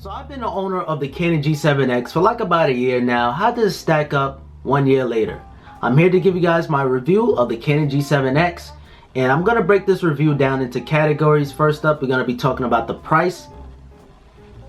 So I've been the owner of the Canon G7X for like about a year now. How does it stack up 1 year later? I'm here to give you guys my review of the Canon G7X, and I'm going to break this review down into categories. First up, we're going to be talking about the price.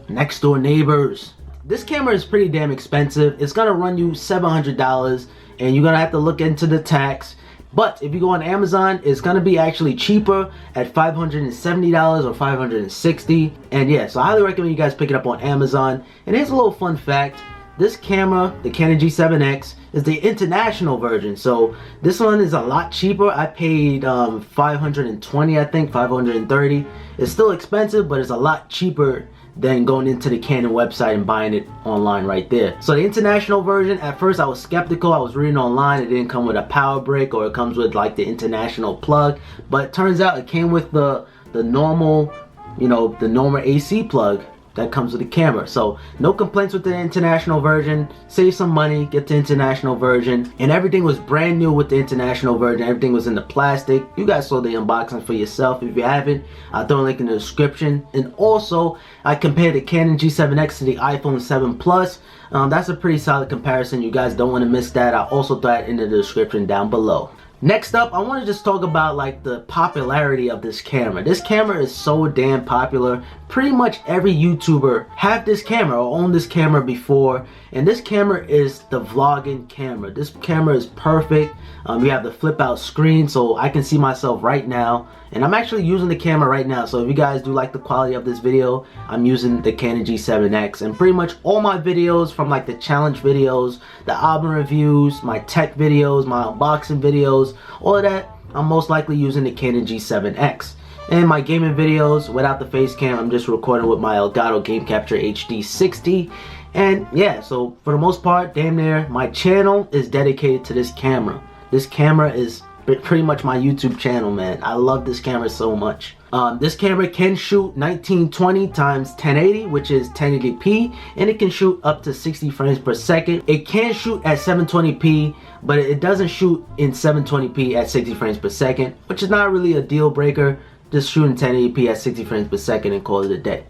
Next door neighbors. This camera is pretty damn expensive. It's going to run you $700 and you're going to have to look into the tax. But if you go on Amazon, it's going to be actually cheaper at $570 or $560. And yeah, so I highly recommend you guys pick it up on Amazon. And here's a little fun fact. This camera, the Canon G7X, is the international version. So this one is a lot cheaper. I paid $520, I think, $530. It's still expensive, but it's a lot cheaper than going into the Canon website and buying it online right there. So the international version, at first I was skeptical. I was reading online, it didn't come with a power brick, or it comes with like the international plug, but it turns out it came with the normal, you know, the normal AC plug that comes with the camera. So no complaints with the international version. Save some money, get the international version. And everything was brand new with the international version. Everything was in the plastic. You guys saw the unboxing for yourself. If you haven't, I'll throw a link in the description. And also, I compared the Canon G7X to the iPhone 7 Plus. That's a pretty solid comparison. You guys don't want to miss that. I'll also throw that in the description down below. Next up, I want to just talk about like the popularity of this camera. This camera is so damn popular. Pretty much every YouTuber have this camera or owned this camera before, and this camera is the vlogging camera. This camera is perfect. You have the flip out screen, so I can see myself right now, and I'm actually using the camera right now. So if you guys do like the quality of this video, I'm using the Canon G7X, and pretty much all my videos, from like the challenge videos, the album reviews, my tech videos, my unboxing videos, all of that, I'm most likely using the Canon G7X. And my gaming videos, without the face cam, I'm just recording with my Elgato Game Capture HD 60. And yeah, so for the most part, damn near, my channel is dedicated to this camera. This camera is pretty much my YouTube channel, man. I love this camera so much. This camera can shoot 1920 times 1080, which is 1080p, and it can shoot up to 60 frames per second. It can shoot at 720p, but it doesn't shoot in 720p at 60 frames per second, which is not really a deal breaker. Just shooting 1080p at 60 frames per second and call it a day.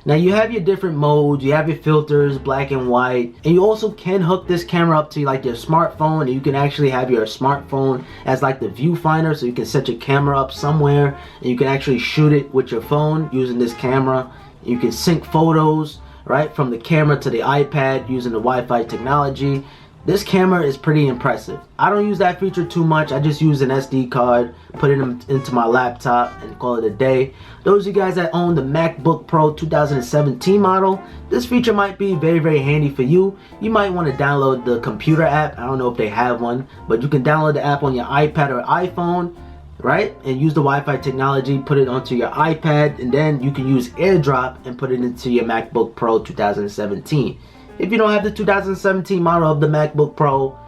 Now you have your different modes, you have your filters, black and white, and you also can hook this camera up to like your smartphone, and you can actually have your smartphone as like the viewfinder, so you can set your camera up somewhere and you can actually shoot it with your phone using this camera. You can sync photos right from the camera to the iPad using the Wi-Fi technology. This camera is pretty impressive. I don't use that feature too much. I just use an SD card, put it into my laptop, and call it a day. Those of you guys that own the MacBook Pro 2017 model, this feature might be very, very handy for you. You might want to download the computer app. I don't know if they have one, but you can download the app on your iPad or iPhone, right? And use the Wi-Fi technology, put it onto your iPad, and then you can use AirDrop and put it into your MacBook Pro 2017. If you don't have the 2017 model of the MacBook Pro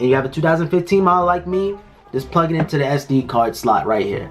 and you have a 2015 model like me, just plug it into the SD card slot right here.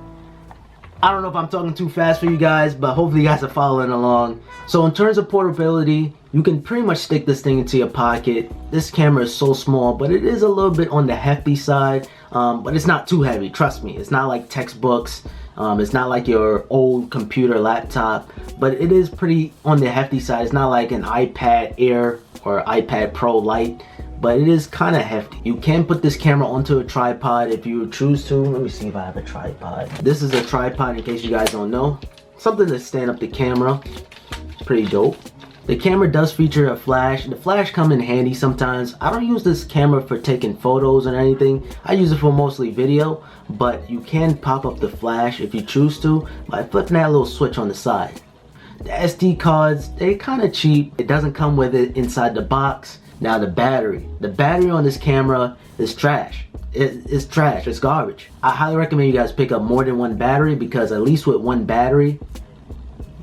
I don't know if I'm talking too fast for you guys, but hopefully you guys are following along. So in terms of portability, you can pretty much stick this thing into your pocket. This camera is so small, but it is a little bit on the hefty side, but it's not too heavy, trust me. It's not like textbooks. It's not like your old computer laptop, but it is pretty on the hefty side. It's not like an iPad Air or iPad Pro Lite, but it is kind of hefty. You can put this camera onto a tripod if you choose to. Let me see if I have a tripod. This is a tripod in case you guys don't know. Something to stand up the camera. It's pretty dope. The camera does feature a flash. The flash come in handy sometimes. I don't use this camera for taking photos or anything. I use it for mostly video, but you can pop up the flash if you choose to by flipping that little switch on the side. The SD cards, they're kind of cheap. It doesn't come with it inside the box. Now the battery on this camera is trash. It's trash, it's garbage. I highly recommend you guys pick up more than one battery, because at least with one battery,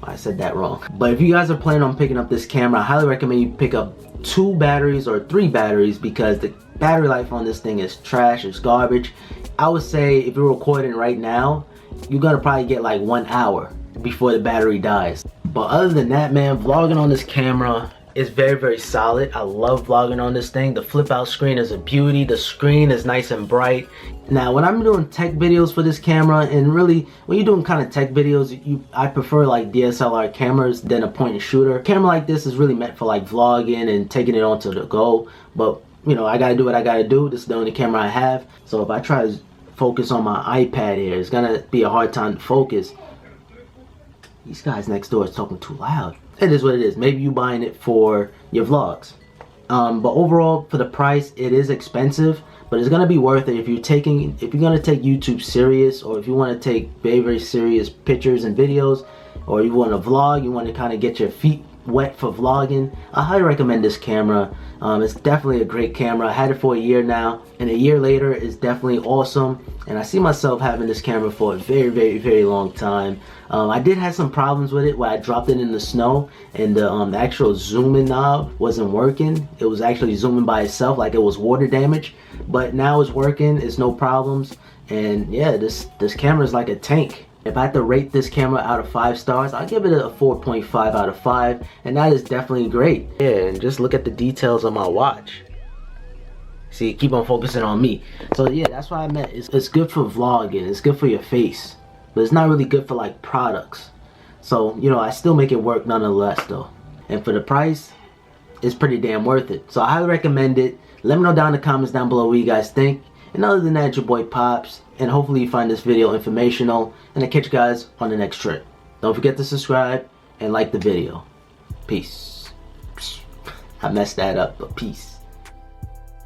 I said that wrong. But if you guys are planning on picking up this camera, I highly recommend you pick up 2 batteries or 3 batteries, because the battery life on this thing is trash, it's garbage. I would say if you're recording right now, you're gonna probably get like 1 hour before the battery dies. But other than that, man, vlogging on this camera It's very, very solid. I love vlogging on this thing. The flip out screen is a beauty. The screen is nice and bright. Now, when I'm doing tech videos for this camera, and really, when you're doing kind of tech videos, I prefer like DSLR cameras than a point and shooter. A camera like this is really meant for like vlogging and taking it onto the go. But, you know, I gotta do what I gotta do. This is the only camera I have. So if I try to focus on my iPad here, it's gonna be a hard time to focus. These guys next door is talking too loud. It is what it is. Maybe you buying it for your vlogs. But overall, for the price, it is expensive, but it's gonna be worth it if you're gonna take YouTube serious, or if you want to take very, very serious pictures and videos, or you want to vlog, you want to kind of get your feet wet for vlogging. I highly recommend this camera. It's definitely a great camera. I had it for a year now, and a year later it's definitely awesome, and I see myself having this camera for a very, very, very long time. I did have some problems with it where I dropped it in the snow and the actual zooming knob wasn't working. It was actually zooming by itself like it was water damage, but now it's working. It's no problems, and yeah, this camera is like a tank. If I had to rate this camera out of 5 stars, I'll give it a 4.5 out of 5, and that is definitely great. Yeah, and just look at the details on my watch. See, keep on focusing on me. So yeah, that's what I meant. It's good for vlogging, it's good for your face, but it's not really good for like products. So, you know, I still make it work nonetheless though. And for the price, it's pretty damn worth it. So I highly recommend it. Let me know down in the comments down below what you guys think. And other than that, it's your boy Pops, and hopefully you find this video informational, and I'll catch you guys on the next trip. Don't forget to subscribe and like the video. Peace. I messed that up, but peace.